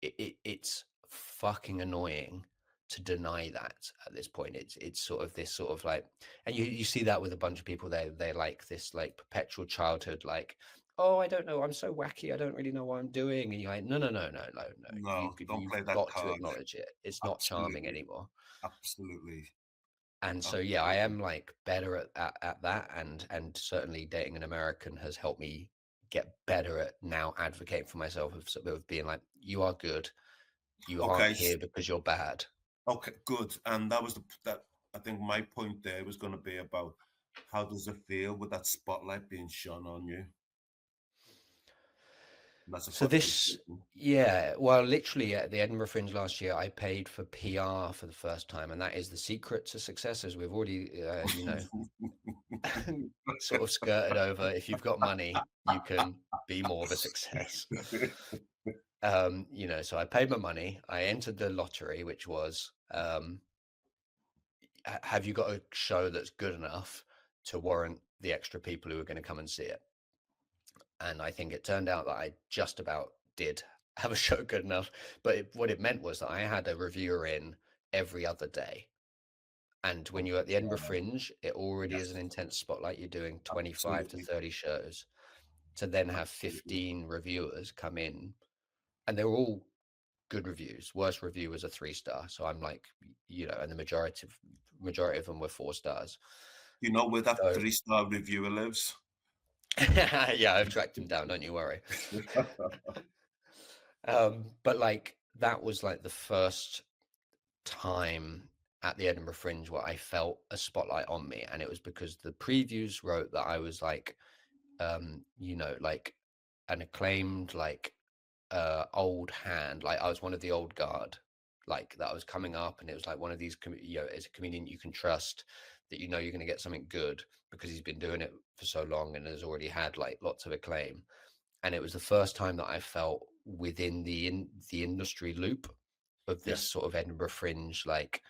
it's fucking annoying to deny that at this point. It's sort of this sort of like, and you see that with a bunch of people. They like this like perpetual childhood, like, oh, I don't know, I'm so wacky, I don't really know what I'm doing. And you're like, no, No, don't you've play that got to card. acknowledge it. It's not charming Absolutely. anymore. Absolutely. And so yeah, I Absolutely. am like better at that, and certainly dating an American has helped me get better at now advocating for myself, of being like, you are good, you aren't Okay. here because you're bad. Okay, good. And that was that. I think my point there was going to be about how does it feel with that spotlight being shone on you? That's a So this, qualification. yeah, well, literally at the Edinburgh Fringe last year, I paid for PR for the first time, and that is the secret to success, as we've already, sort of skirted over. If you've got money, you can be more of a success. So I paid my money. I entered the lottery, which was, have you got a show that's good enough to warrant the extra people who are going to come and see it? And I think it turned out that I just about did have a show good enough. But what it meant was that I had a reviewer in every other day. And when you're at the Edinburgh Okay. Fringe, it already is an Yes, intense spotlight. You're doing 25 to absolutely. 30 shows. To then have Absolutely. 15 reviewers come in, and they were all good reviews. Worst review was a 3-star. So I'm like, and the majority of them were 4 stars. You know where that So 3-star reviewer lives? yeah, I've tracked him down, don't you worry. But like that was like the first time at the Edinburgh Fringe where I felt a spotlight on me, and it was because the previews wrote that I was like, like an acclaimed like old hand, like I was one of the old guard, like that I was coming up, and it was like one of these as a comedian you can trust, that you're going to get something good because he's been doing it for so long and has already had like lots of acclaim. And it was the first time that I felt within the industry loop of this Yes. sort of Edinburgh Fringe. Like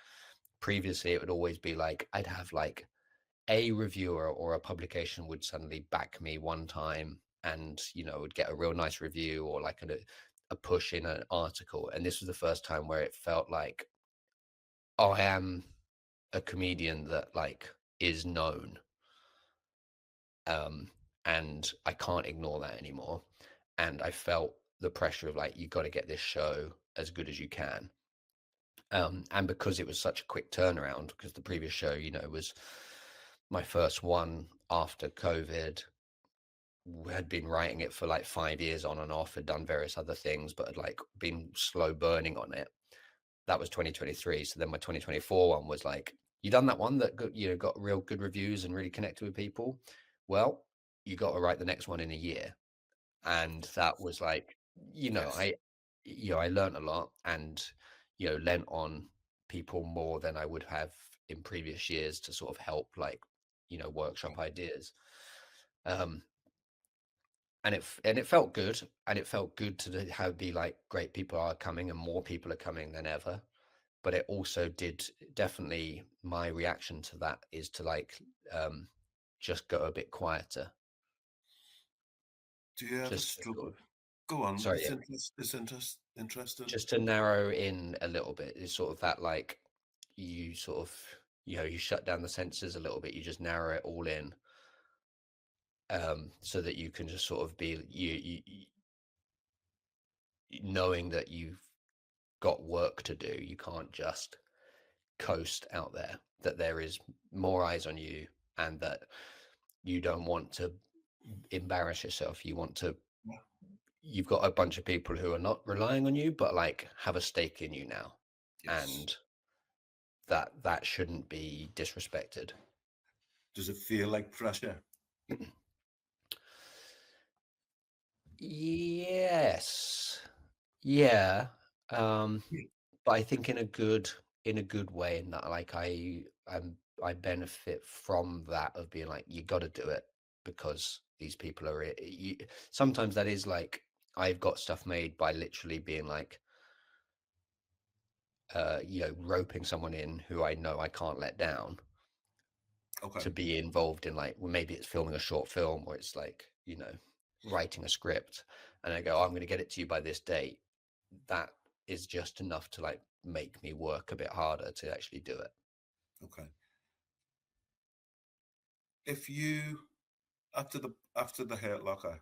previously it would always be like I'd have like a reviewer or a publication would suddenly back me one time, and would get a real nice review or like a push in an article. And this was the first time where it felt like, oh, I am a comedian that like is known, and I can't ignore that anymore. And I felt the pressure of like, you got to get this show as good as you can. And because it was such a quick turnaround, because the previous show, was my first one after COVID, had been writing it for like 5 years on and off, had done various other things, but had like been slow burning on it. That was 2023. So then my 2024 one was like, you done that one that got real good reviews and really connected with people. Well, you got to write the next one in a year. And that was like, Yes. I learned a lot, and lent on people more than I would have in previous years to sort of help like workshop ideas. um and it felt good, and it felt good to have be like, great, people are coming and more people are coming than ever. But it also did, definitely my reaction to that is to like just go a bit quieter, Do you ever just to sort struggle? of, Go on. sorry, yeah, Interesting. just to narrow in a little bit, is sort of that like, you sort of, you shut down the senses a little bit, you just narrow it all in, so that you can just sort of be knowing that you've got work to do. You can't just coast out there, that there is more eyes on you, and that you don't want to embarrass yourself. Yeah. You've got a bunch of people who are not relying on you, but like have a stake in you now, Yes. and that shouldn't be disrespected. Does it feel like pressure? Yes. Yeah. um but I think in a good way, in that like I benefit from that, of being like, you got to do it because these people are sometimes that is like, I've got stuff made by literally being like, roping someone in who I know I can't let down, Okay. to be involved in like, well, maybe it's filming a short film, or it's like, writing a script, and I go, oh, I'm going to get it to you by this date. That is just enough to like make me work a bit harder to actually do it. Okay. If you after the Hurt Locker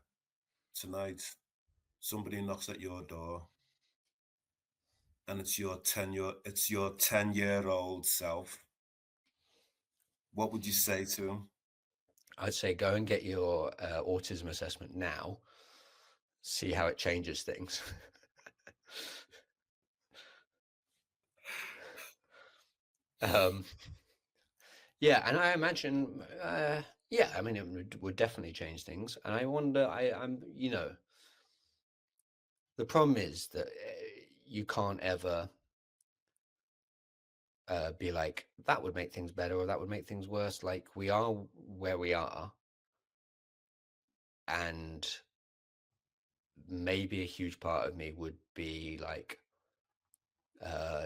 tonight, somebody knocks at your door and it's your 10-year-old self, what would you say to him? I'd say go and get your autism assessment now, see how it changes things. um, yeah, and I imagine, yeah, I mean, it would definitely change things. And I wonder, I'm, The problem is that you can't ever be like, that would make things better or that would make things worse. Like, we are where we are, and maybe a huge part of me would be like,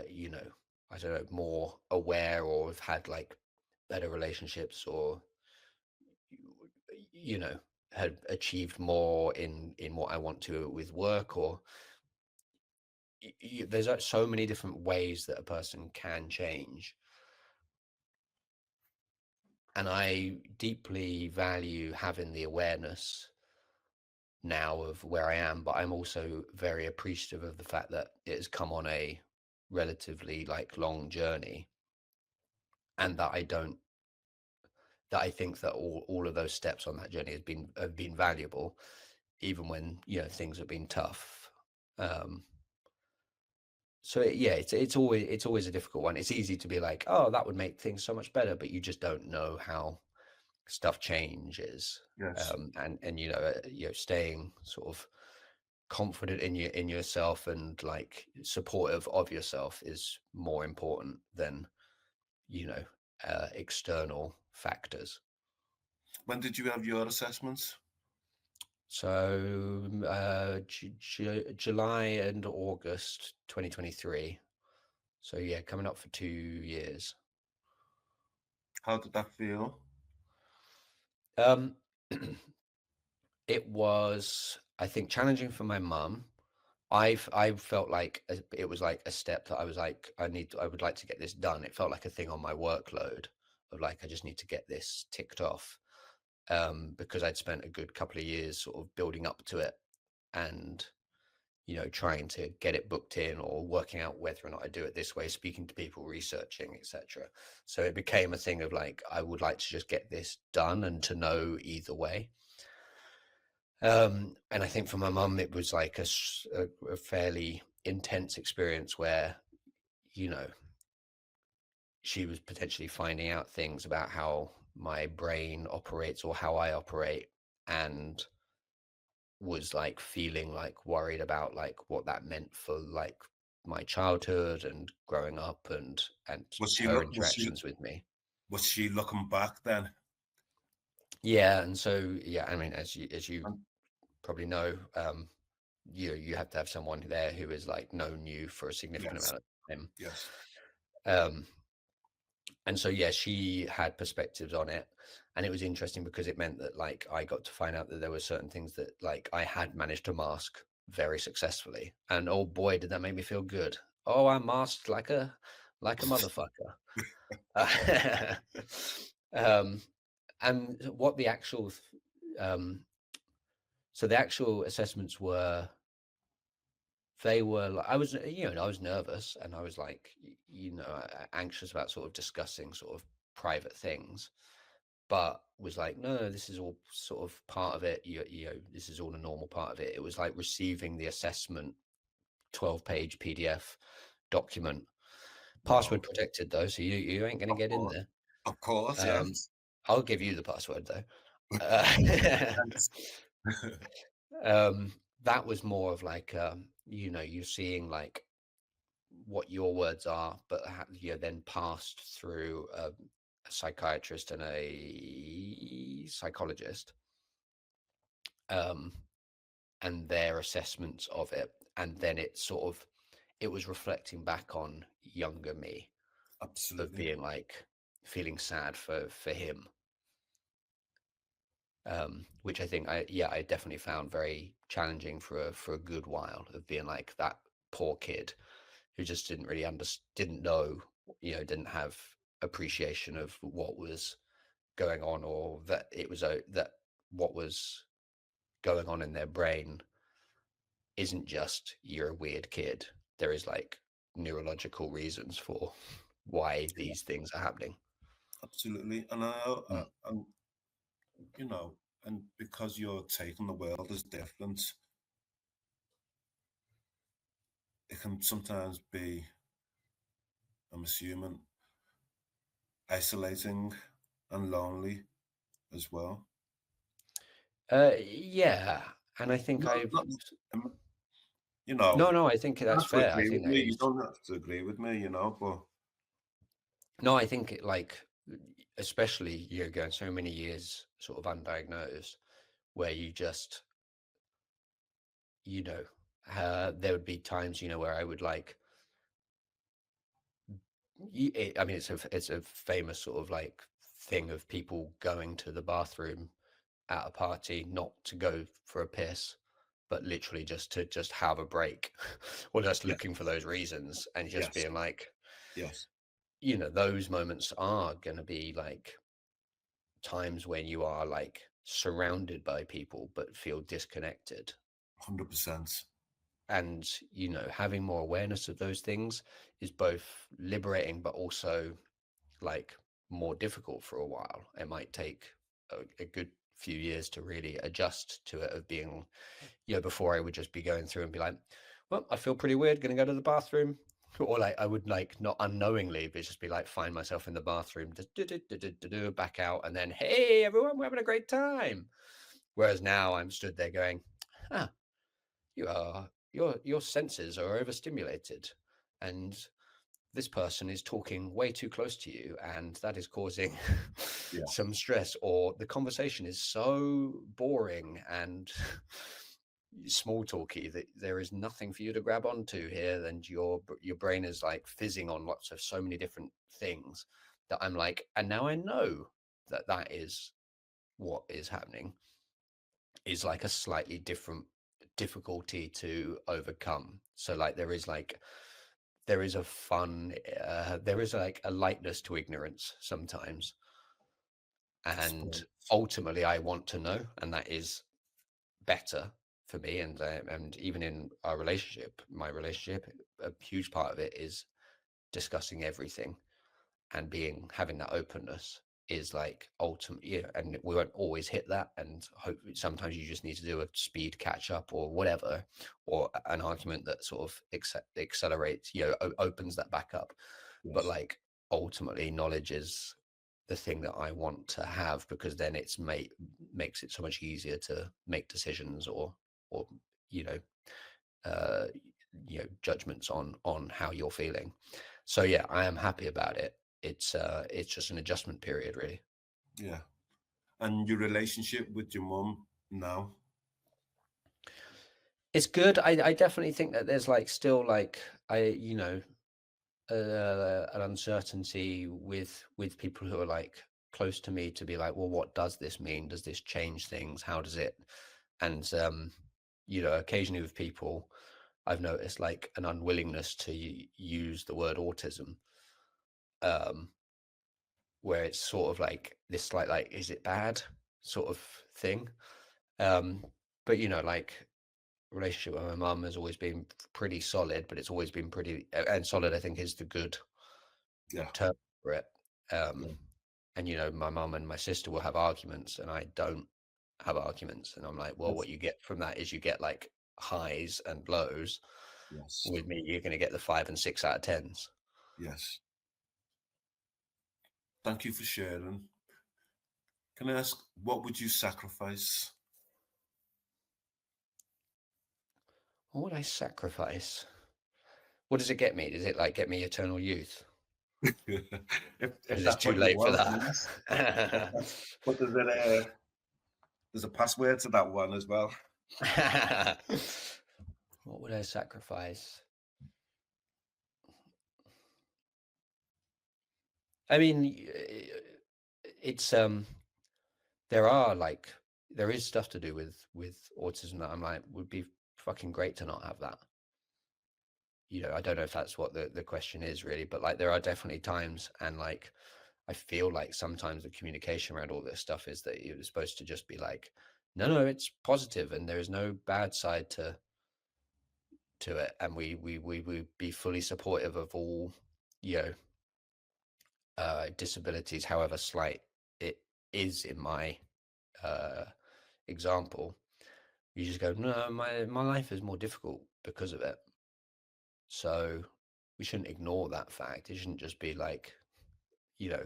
you know, I don't know, more aware or have had like better relationships, or you know, had achieved more in what I want to with work, or there's like so many different ways that a person can change. And I deeply value having the awareness now of where I am, but I'm also very appreciative of the fact that it has come on a relatively like long journey, and that I think that all of those steps on that journey have been valuable, even when, you know, things have been tough. Um, so yeah, it's always a difficult one. It's easy to be like, oh, that would make things so much better, but you just don't know how stuff changes. Yes. And you know, staying sort of confident in yourself and like supportive of yourself is more important than, you know, external factors. When did you have your assessments? So July and August 2023. So yeah, coming up for 2 years. How did that feel? Um, it was, I think, challenging for my mum. I felt like it was like a step that I was like, I would like to get this done. It felt like a thing on my workload of like, I just need to get this ticked off, because I'd spent a good couple of years sort of building up to it, and, you know, trying to get it booked in or working out whether or not I do it this way, speaking to people, researching, etc. So it became a thing of like, I would like to just get this done and to know either way. And I think for my mum, it was like a fairly intense experience where, you know, she was potentially finding out things about how my brain operates or how I operate, and was like feeling like worried about like what that meant for like my childhood and growing up, and Was she her look? Was she? interactions with me. Was she looking back then? Yeah, and so yeah, I mean, as you And probably know, you have to have someone there who has like known you for a significant yes, amount of time. yes. Um, and so yeah, she had perspectives on it, and it was interesting because it meant that like I got to find out that there were certain things that like I had managed to mask very successfully, and oh boy, did that make me feel good. Oh, I masked like a motherfucker. um, and what the actual um, so the actual assessments were, they were like, I was, you know, I was nervous, and I was like, you know, anxious about sort of discussing sort of private things, but was like, no, no, this is all sort of part of it. You know, this is all a normal part of it. It was like receiving the assessment 12-page PDF document, password Wow. protected though, so you ain't gonna Of get in course. there. Of course. Um, Yes. I'll give you the password though. Uh, Yes. um, that was more of like, you know, you're seeing like what your words are, but you're then passed through a psychiatrist and a psychologist, um, and their assessments of it, and then it sort of, it was reflecting back on younger me, of Absolutely. being like feeling sad for him, which I think I definitely found very challenging for a good while, of being like that poor kid who just didn't really didn't know, you know, didn't have appreciation of what was going on, or that it was that what was going on in their brain isn't just you're a weird kid. There is like neurological reasons for why Yeah, these things are happening. absolutely. Mm. And you know, and because your take on the world is different, it can sometimes be, I'm assuming, isolating and lonely as well. Yeah, and I think Not, I've not, You know, No, I think you don't that's have to fair. I agree think with that me. You is. don't have to agree with me, but No, I think especially you're going so many years sort of undiagnosed, where you just, you know, there would be times, where I would like, I mean, it's a famous sort of like thing of people going to the bathroom at a party, not to go for a piss, but literally just to just have a break, or just yes, looking for those reasons and just yes, being like, yes, those moments are going to be like times when you are like surrounded by people but feel disconnected. 100%. And having more awareness of those things is both liberating but also like more difficult for a while. It might take a good few years to really adjust to it, of being, before I would just be going through and be like, well, I feel pretty weird, gonna go to the bathroom. Or like I would like not unknowingly, but just be like, find myself in the bathroom, back out, and then, hey everyone, we're having a great time. Whereas now I'm stood there going, ah, your senses are overstimulated, and this person is talking way too close to you, and that is causing Yeah, some stress, or the conversation is so boring and small talky that there is nothing for you to grab onto here, and your brain is like fizzing on lots of so many different things, that I'm like, and now I know that that is what is happening, is like a slightly different difficulty to overcome. So like there is a fun, there is like a lightness to ignorance sometimes, and sport. ultimately I want to know, and that is better for me. And even in our relationship, my relationship, a huge part of it is discussing everything, and having that openness is like ultimate. Yeah, and we won't always hit that, and hope sometimes you just need to do a speed catch up or whatever, or an argument that sort of accelerates, opens that back up. But Yes, like ultimately knowledge is the thing that I want to have, because then makes it so much easier to make decisions, or you know uh judgments on how you're feeling. So yeah, I am happy about it. It's just an adjustment period, really. yeah. And your relationship with your mum now? It's good. I definitely think that there's like still like an uncertainty with people who are like close to me, to be like, well, what does this mean? Does this change things? How does it? And occasionally with people, I've noticed like an unwillingness to use the word autism, um, where it's sort of like this like, is it bad sort of thing? Um, but like relationship with my mum has always been pretty solid, but it's always been pretty, and solid I think is the good Yeah, term for it. Um, yeah. and my mum and my sister will have arguments, and I don't have arguments, and I'm like, well, Yes, what you get from that is you get like highs and lows. yes, With me, you're going to get the 5 and 6 out of 10s. yes. Thank you for sharing. Can I ask, what would you sacrifice? What would I sacrifice? What does it get me? Does it like get me eternal youth? Or If is this that's too what you late for want, yes. that? But there's a password to that one as well. What would I sacrifice? I mean, it's there are like there is stuff to do with autism that I'm like, would be fucking great to not have that. I don't know if that's what the question is really, but like there are definitely times, and like I feel like sometimes the communication around all this stuff is that you're supposed to just be like, no, it's positive, and there is no bad side to it, and we be fully supportive of all, you know, disabilities, however slight it is in my uh, example. You just go, no, my life is more difficult because of it. So we shouldn't ignore that fact. It shouldn't just be like, you know,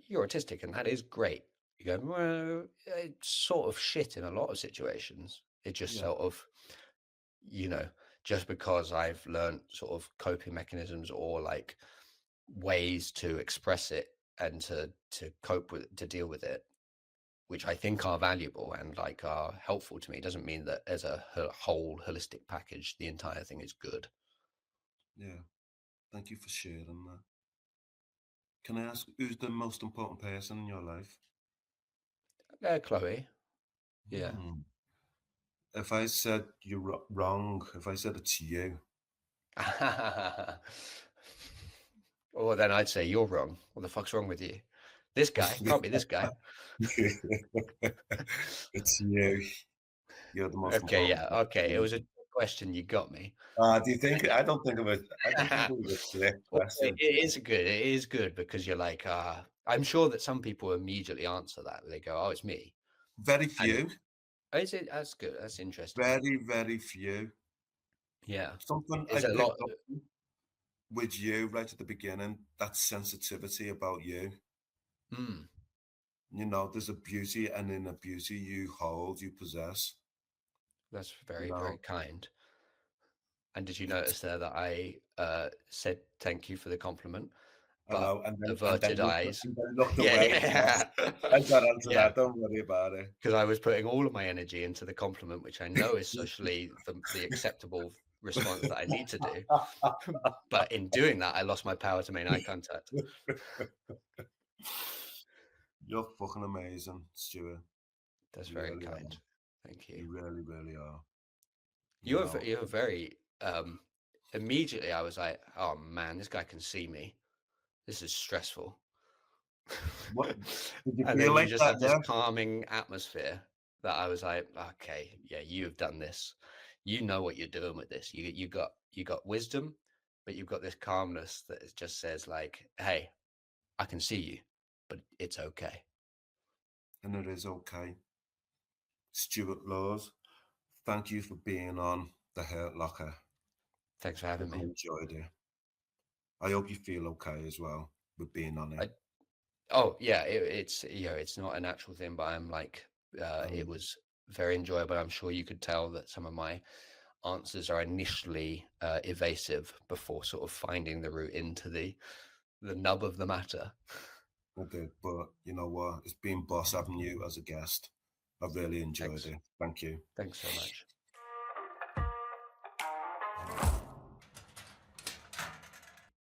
you're autistic and that is great. You go, well, it's sort of shit in a lot of situations. It just Yeah, sort of, you know, just because I've learned sort of coping mechanisms or like ways to express it and to cope with, to deal with it, which I think are valuable and like are helpful to me, doesn't mean that as a whole holistic package, the entire thing is good. Yeah. Thank you for sharing that. Can I ask who's the most important person in your life? Chloe, yeah. Hmm. If I said you're wrong, if I said it's you, Well, then I'd say you're wrong. What the fuck's wrong with you? This guy can't be this guy. it's you. You're the most Okay, important yeah, okay. It person. was a question. You got me. Do you think? I don't think of it. I don't think it was a trick Well, question. it is good. It is good because you're like, I'm sure that some people immediately answer that. They go, "Oh, it's me," Very and few. is it? That's good. That's interesting. Very, very few. Yeah, Something I is a lot. picked up with you right at the beginning, that sensitivity about you. Mm, You know, there's a beauty, and in a beauty you hold, you possess. that's You very, very know, kind. And did you it's, notice there that I said thank you for the compliment, I but know, averted eyes? and then looked Yeah, away. Yes, yeah, I got onto yeah. that. Don't worry about it. Because I was putting all of my energy into the compliment, which I know is socially the acceptable response that I need to do. But in doing that, I lost my power to make eye contact. You're fucking amazing, Stuart. That's You very really are. kind. Thank you. You really, really are. You You're know, you're very immediately I was like, oh man, this guy can see me. This is stressful. what did you And feel then you like just that? had this Yeah, calming atmosphere that I was like, okay, yeah, you have done this. You know what you're doing with this. You got wisdom, but you've got this calmness that it just says like, hey, I can see you, but it's okay. and it is okay. Stuart Laws, thank you for being on the Hurt Locker. Thanks for I having really me. enjoyed it. I hope you feel okay as well with being on it. I Oh yeah, it's it's not a natural thing, but I'm like, it Um, was very enjoyable. I'm sure you could tell that some of my answers are initially evasive before sort of finding the route into the nub of the matter. I did, but you know what? It's been boss having you as a guest. I've really enjoyed Thanks. it. Thank you. Thanks so much.